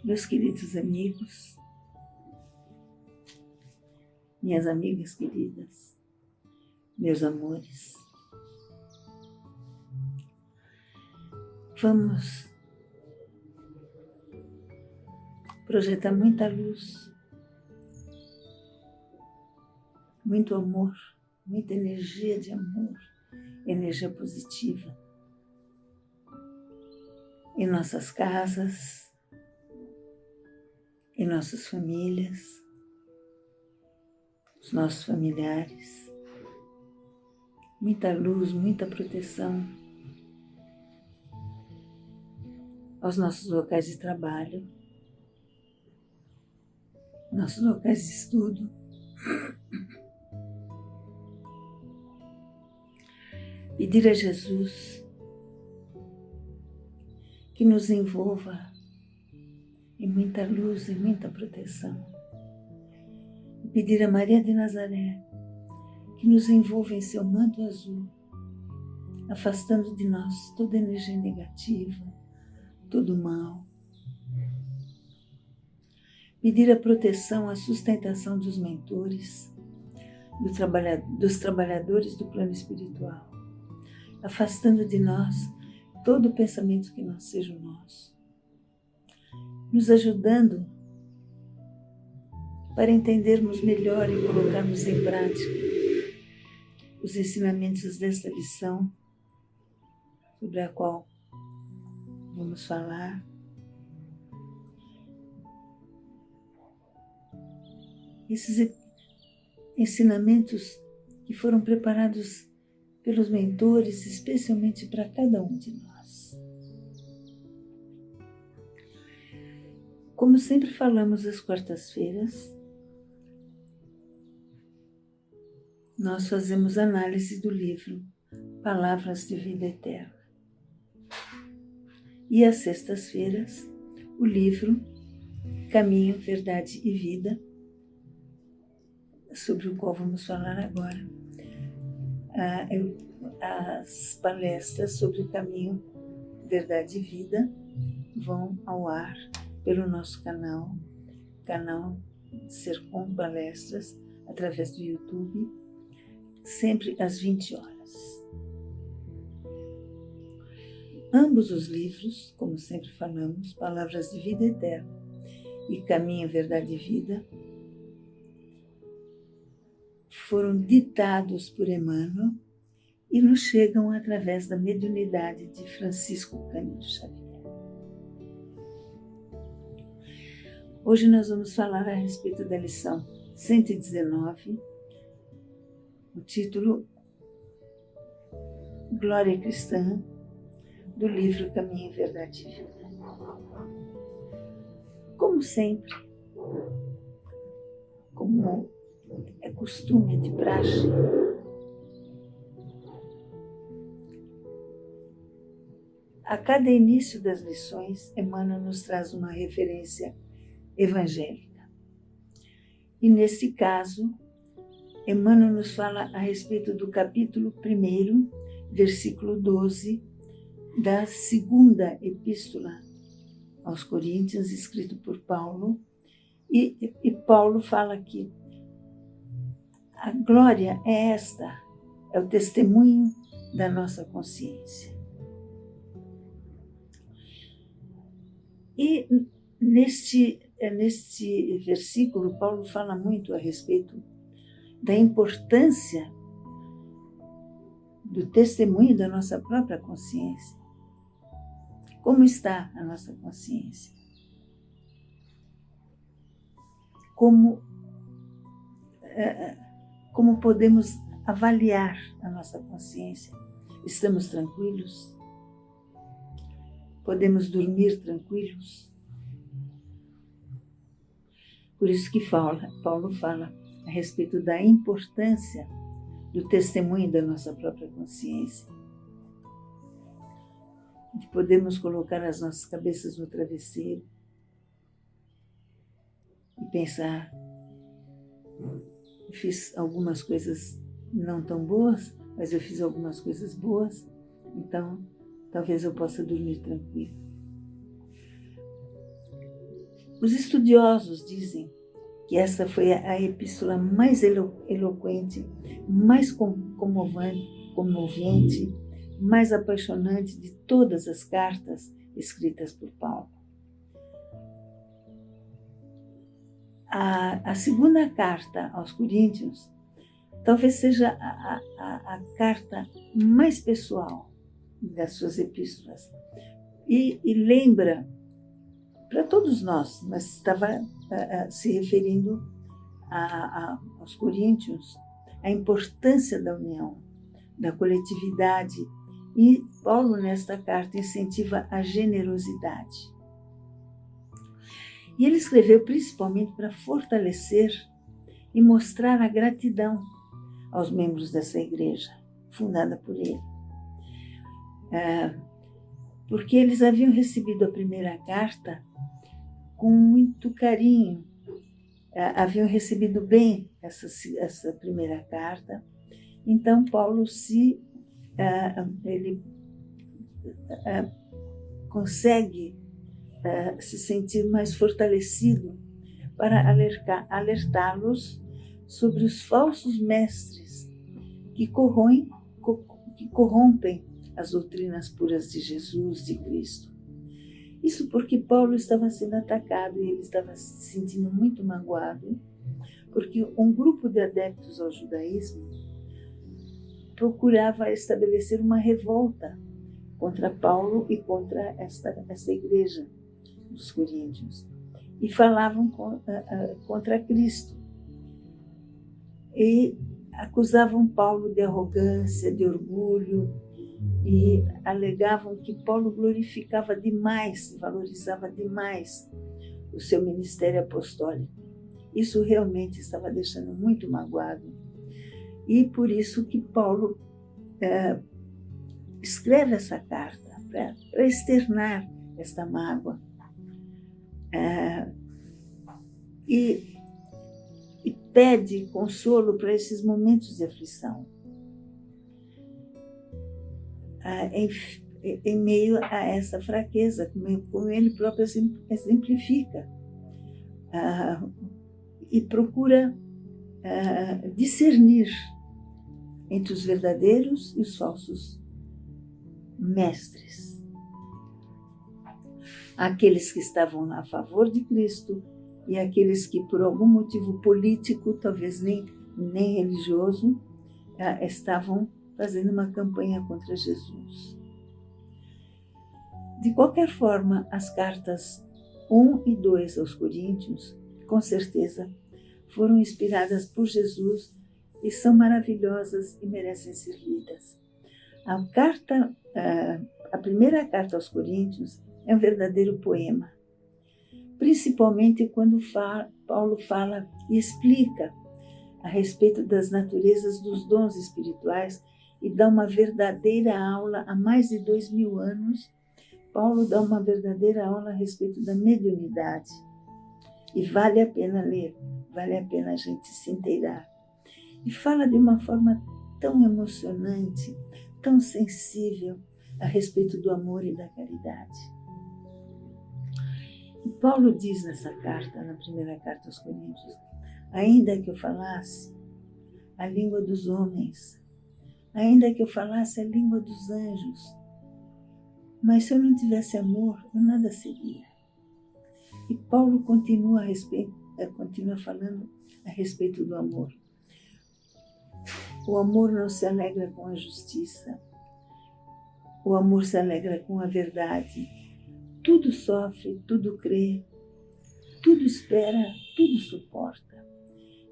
Meus queridos amigos, minhas amigas queridas, meus amores, vamos projetar muita luz, muito amor, muita energia de amor, energia positiva em nossas casas, em nossas famílias, os nossos familiares. Muita luz, muita proteção aos nossos locais de trabalho, nossos locais de estudo. Pedir a Jesus que nos envolva em muita luz e muita proteção. E pedir a Maria de Nazaré que nos envolva em seu manto azul, afastando de nós toda energia negativa, todo mal. Pedir a proteção, a sustentação dos mentores, dos trabalhadores do plano espiritual, afastando de nós todo pensamento que não seja o nosso, nos ajudando para entendermos melhor e colocarmos em prática os ensinamentos desta lição, sobre a qual vamos falar. Esses ensinamentos que foram preparados pelos mentores, especialmente para cada um de nós. Como sempre falamos às quartas-feiras, nós fazemos análise do livro Palavras de Vida Eterna. E às sextas-feiras, o livro Caminho, Verdade e Vida, sobre o qual vamos falar agora. As palestras sobre o Caminho, Verdade e Vida vão ao ar pelo nosso canal Sercom Palestras, através do YouTube, sempre às 20 horas. Ambos os livros, como sempre falamos, Palavras de Vida Eterna e Caminho, Verdade e Vida, foram ditados por Emmanuel e nos chegam através da mediunidade de Francisco Cândido Xavier. Hoje nós vamos falar a respeito da lição 119, o título Glória Cristã, do livro Caminho, Verdade e Vida. Como sempre, como é costume de praxe, a cada início das lições, Emmanuel nos traz uma referência evangélica. E neste caso, Emmanuel nos fala a respeito do capítulo 1, versículo 12, da segunda epístola aos Coríntios, escrito por Paulo. E Paulo fala aqui: a glória é esta, é o testemunho da nossa consciência. E neste versículo, Paulo fala muito a respeito da importância do testemunho da nossa própria consciência. Como está a nossa consciência? Como podemos avaliar a nossa consciência? Estamos tranquilos? Podemos dormir tranquilos? Por isso que Paulo fala a respeito da importância do testemunho da nossa própria consciência. De podermos colocar as nossas cabeças no travesseiro e pensar: eu fiz algumas coisas não tão boas, mas eu fiz algumas coisas boas, então talvez eu possa dormir tranquilo. Os estudiosos dizem que essa foi a epístola mais eloquente, mais comovente, mais apaixonante de todas as cartas escritas por Paulo. A segunda carta aos Coríntios talvez seja a carta mais pessoal das suas epístolas. E lembra, para todos nós, mas estava se referindo aos Coríntios, a importância da união, da coletividade. E Paulo, nesta carta, incentiva a generosidade. E ele escreveu principalmente para fortalecer e mostrar a gratidão aos membros dessa igreja, fundada por ele. Porque eles haviam recebido a primeira carta com muito carinho, haviam recebido bem essa primeira carta. Então, Paulo ele consegue se sentir mais fortalecido para alertá-los sobre os falsos mestres que corrompem as doutrinas puras de Jesus, de Cristo. Isso porque Paulo estava sendo atacado e ele estava se sentindo muito magoado, porque um grupo de adeptos ao judaísmo procurava estabelecer uma revolta contra Paulo e contra essa igreja dos Coríntios, e falavam contra Cristo. E acusavam Paulo de arrogância, de orgulho, e alegavam que Paulo glorificava demais, valorizava demais o seu ministério apostólico. Isso realmente estava deixando muito magoado. E por isso que Paulo escreve essa carta, para externar esta mágoa. E pede consolo para esses momentos de aflição, em meio a essa fraqueza, como ele próprio exemplifica, e procura discernir entre os verdadeiros e os falsos mestres. Aqueles que estavam a favor de Cristo e aqueles que, por algum motivo político, talvez nem religioso, estavam fazendo uma campanha contra Jesus. De qualquer forma, as cartas 1 e 2 aos Coríntios, com certeza, foram inspiradas por Jesus e são maravilhosas e merecem ser lidas. A primeira carta aos Coríntios é um verdadeiro poema, principalmente quando Paulo fala e explica a respeito das naturezas dos dons espirituais e dá uma verdadeira aula há mais de 2000 anos. Paulo dá uma verdadeira aula a respeito da mediunidade. E vale a pena ler, vale a pena a gente se inteirar. E fala de uma forma tão emocionante, tão sensível a respeito do amor e da caridade. E Paulo diz nessa carta, na primeira carta aos Coríntios, ainda que eu falasse a língua dos homens, ainda que eu falasse a língua dos anjos, mas se eu não tivesse amor, eu nada seria. E Paulo continua falando a respeito do amor. O amor não se alegra com a justiça. O amor se alegra com a verdade. Tudo sofre, tudo crê, tudo espera, tudo suporta.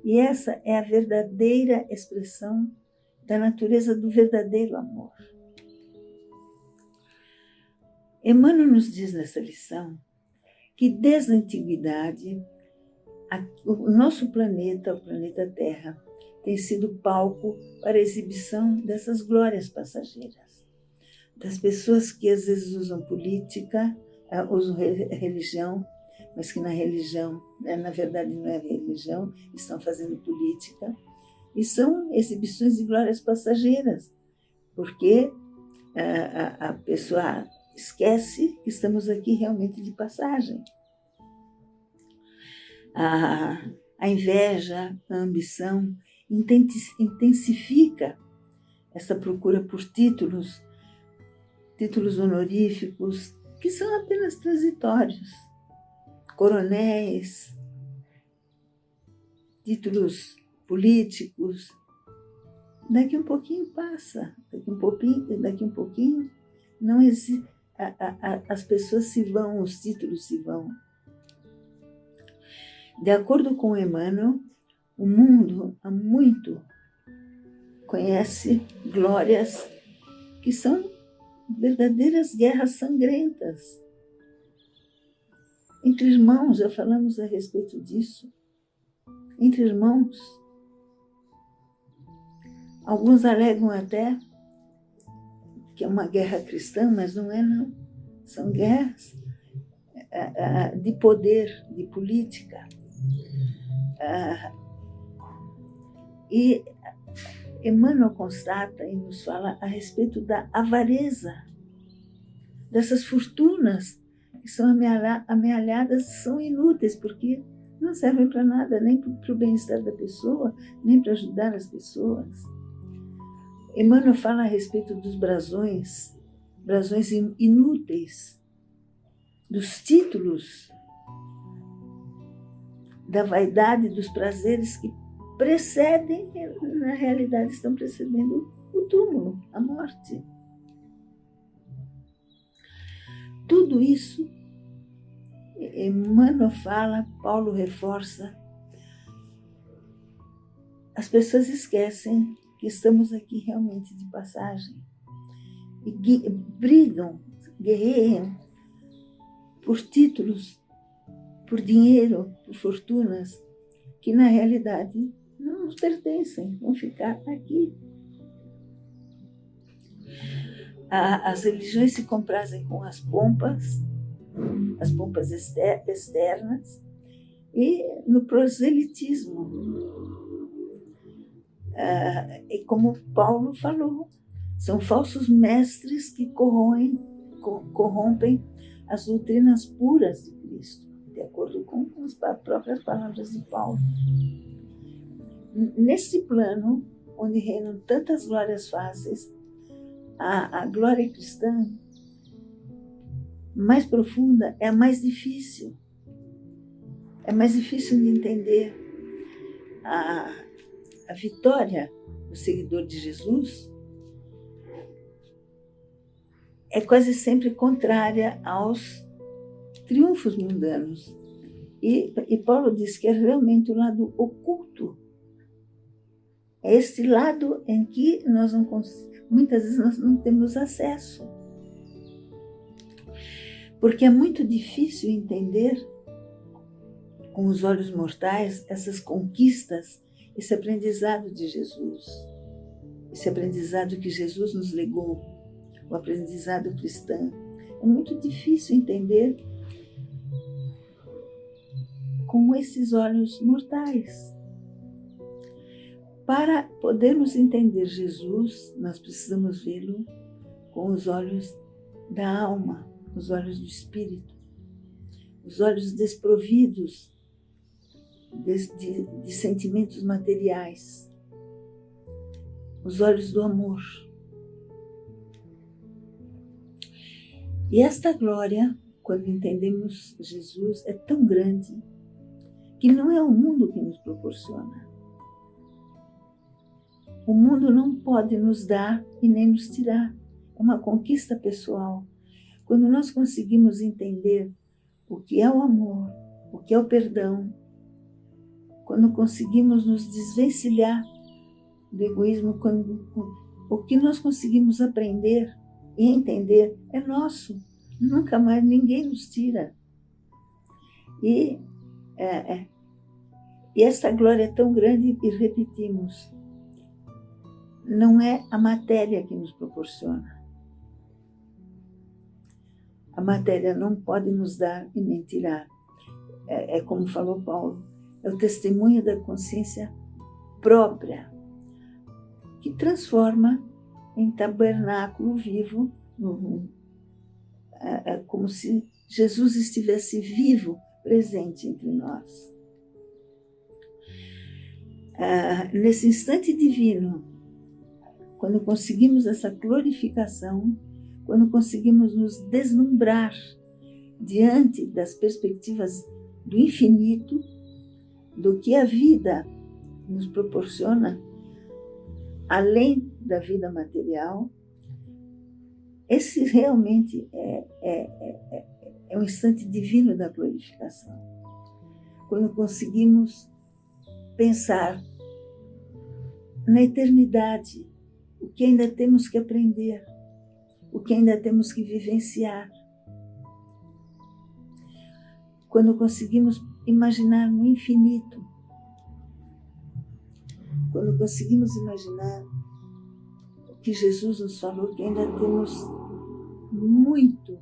E essa é a verdadeira expressão da natureza do verdadeiro amor. Emmanuel nos diz nessa lição que desde a antiguidade o nosso planeta, o planeta Terra, tem sido palco para a exibição dessas glórias passageiras, das pessoas que às vezes usam política, usam religião, mas que na religião, na verdade não é religião, estão fazendo política, e são exibições de glórias passageiras, porque a pessoa esquece que estamos aqui realmente de passagem. A inveja, a ambição intensifica essa procura por títulos honoríficos, que são apenas transitórios. Coronéis, títulos políticos. Daqui um pouquinho passa, daqui um pouquinho não existe, as pessoas se vão, os títulos se vão. De acordo com Emmanuel, o mundo há muito conhece glórias que são verdadeiras guerras sangrentas. Entre irmãos, já falamos a respeito disso. Entre irmãos. Alguns alegam até que é uma guerra cristã, mas não é, não. São guerras de poder, de política. E Emmanuel constata e nos fala a respeito da avareza, dessas fortunas que são amealhadas, são inúteis, porque não servem para nada, nem para o bem-estar da pessoa, nem para ajudar as pessoas. Emmanuel fala a respeito dos brasões inúteis, dos títulos, da vaidade, dos prazeres que precedem, na realidade estão precedendo o túmulo, a morte. Tudo isso, Emmanuel fala, Paulo reforça. As pessoas esquecem que estamos aqui realmente de passagem e brigam, guerreiam por títulos, por dinheiro, por fortunas, que na realidade não nos pertencem, vão ficar aqui. As religiões se comprazem com as pompas externas e no proselitismo. E como Paulo falou, são falsos mestres que corrompem as doutrinas puras de Cristo, de acordo com as próprias palavras de Paulo. Nesse plano, onde reinam tantas glórias fáceis, a glória cristã mais profunda é a mais difícil. É mais difícil de entender. A vitória do seguidor de Jesus é quase sempre contrária aos triunfos mundanos. E Paulo diz que é realmente o lado oculto. É este lado em que muitas vezes nós não temos acesso. Porque é muito difícil entender com os olhos mortais essas conquistas, esse aprendizado de Jesus, esse aprendizado que Jesus nos legou, o aprendizado cristão. É muito difícil entender com esses olhos mortais. Para podermos entender Jesus, nós precisamos vê-lo com os olhos da alma, os olhos do espírito, os olhos desprovidos de sentimentos materiais, os olhos do amor. E esta glória, quando entendemos Jesus, é tão grande que não é o mundo que nos proporciona. O mundo não pode nos dar e nem nos tirar. É uma conquista pessoal. Quando nós conseguimos entender o que é o amor, o que é o perdão, quando conseguimos nos desvencilhar do egoísmo, o que nós conseguimos aprender e entender é nosso. Nunca mais ninguém nos tira. E essa glória é tão grande, e repetimos, não é a matéria que nos proporciona. A matéria não pode nos dar e nem tirar. É como falou Paulo, é o testemunho da consciência própria, que transforma em tabernáculo vivo, como se Jesus estivesse vivo, presente entre nós. nesse instante divino, quando conseguimos essa glorificação, quando conseguimos nos deslumbrar diante das perspectivas do infinito, do que a vida nos proporciona, além da vida material, esse realmente é um instante divino da glorificação. Quando conseguimos pensar na eternidade, o que ainda temos que aprender, o que ainda temos que vivenciar. Quando conseguimos imaginar no infinito, quando conseguimos imaginar o que Jesus nos falou, que ainda temos muito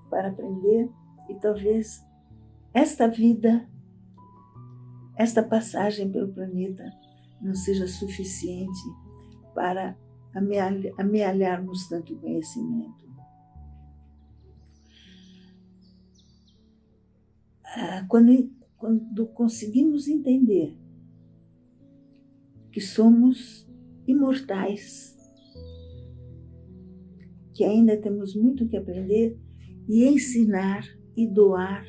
para aprender, e talvez esta vida, esta passagem pelo planeta não seja suficiente para amealharmos tanto conhecimento. Quando conseguimos entender que somos imortais, que ainda temos muito que aprender e ensinar e doar,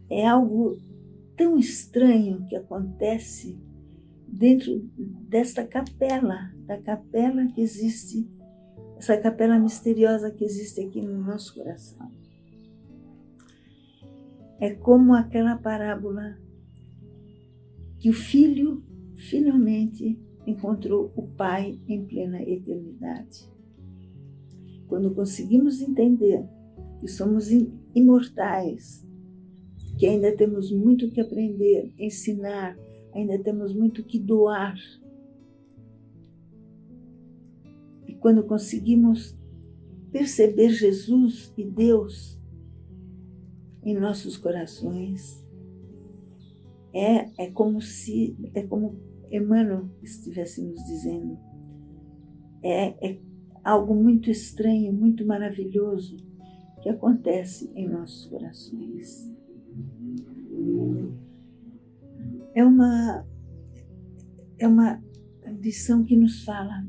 é algo tão estranho que acontece dentro desta capela, da capela que existe, essa capela misteriosa que existe aqui no nosso coração. É como aquela parábola que o filho finalmente encontrou o pai em plena eternidade. Quando conseguimos entender que somos imortais, que ainda temos muito que aprender, ensinar, ainda temos muito que doar. E quando conseguimos perceber Jesus e Deus em nossos corações, é como Emmanuel estivesse nos dizendo, é algo muito estranho, muito maravilhoso que acontece em nossos corações. É uma lição que nos fala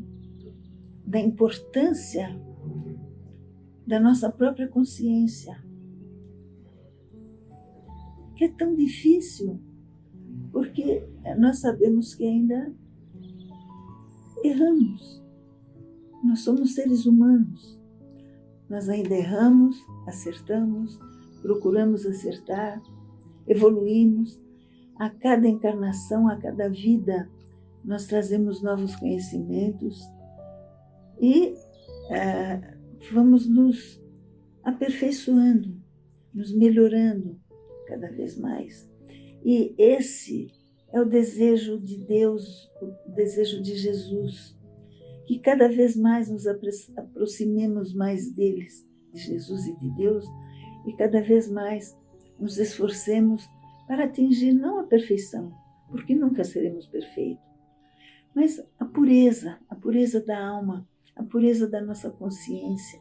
da importância da nossa própria consciência, que é tão difícil, porque nós sabemos que ainda erramos. Nós somos seres humanos. Nós ainda erramos, acertamos, procuramos acertar, evoluímos. A cada encarnação, a cada vida, nós trazemos novos conhecimentos e vamos nos aperfeiçoando, nos melhorando cada vez mais. E esse é o desejo de Deus, o desejo de Jesus, que cada vez mais nos aproximemos mais deles, de Jesus e de Deus, e cada vez mais nos esforcemos para atingir não a perfeição, porque nunca seremos perfeitos, mas a pureza da alma, a pureza da nossa consciência.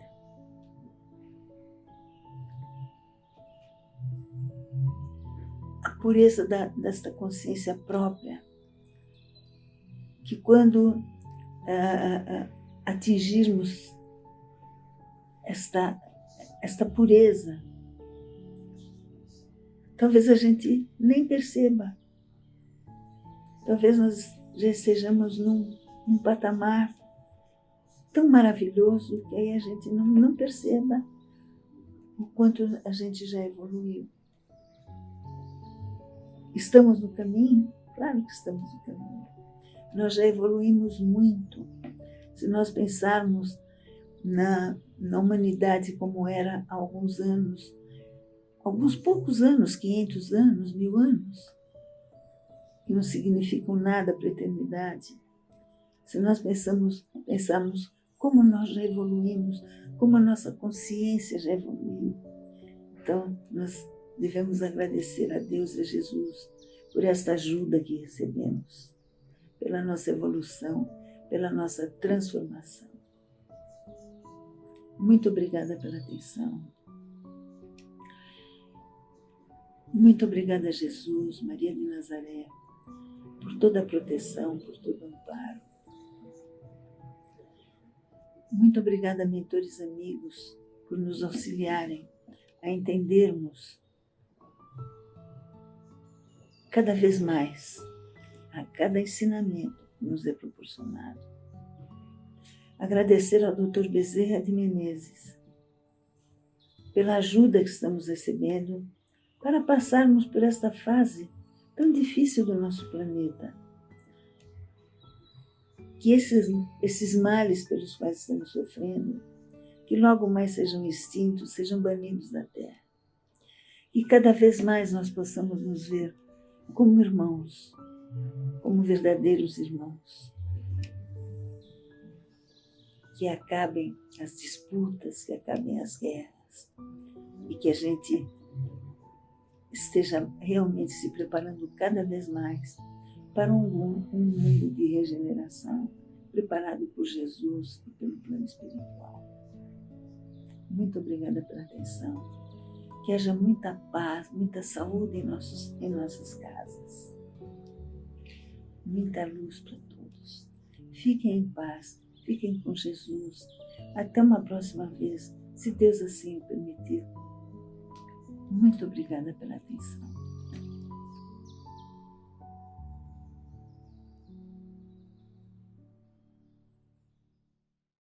A pureza desta consciência própria, que quando atingirmos esta pureza, talvez a gente nem perceba. Talvez nós já estejamos num patamar tão maravilhoso que aí a gente não perceba o quanto a gente já evoluiu. Estamos no caminho? Claro que estamos no caminho. Nós já evoluímos muito. Se nós pensarmos na humanidade como era há alguns anos, alguns poucos anos, 500 anos, 1000 anos, que não significam nada para a eternidade. Se nós pensarmos como nós já evoluímos, como a nossa consciência já evoluiu, então nós devemos agradecer a Deus e a Jesus por esta ajuda que recebemos, pela nossa evolução, pela nossa transformação. Muito obrigada pela atenção. Muito obrigada, Jesus, Maria de Nazaré, por toda a proteção, por todo o amparo. Muito obrigada, mentores amigos, por nos auxiliarem a entendermos cada vez mais a cada ensinamento que nos é proporcionado. Agradecer ao Dr. Bezerra de Menezes pela ajuda que estamos recebendo para passarmos por esta fase tão difícil do nosso planeta. Que esses males pelos quais estamos sofrendo, que logo mais sejam extintos, sejam banidos da Terra. E cada vez mais nós possamos nos ver como irmãos, como verdadeiros irmãos. Que acabem as disputas, que acabem as guerras e que a gente esteja realmente se preparando cada vez mais para um mundo de regeneração, preparado por Jesus e pelo plano espiritual. Muito obrigada pela atenção. Que haja muita paz, muita saúde em nossas casas. Muita luz para todos. Fiquem em paz, fiquem com Jesus. Até uma próxima vez, se Deus assim o permitir. Muito obrigada pela atenção.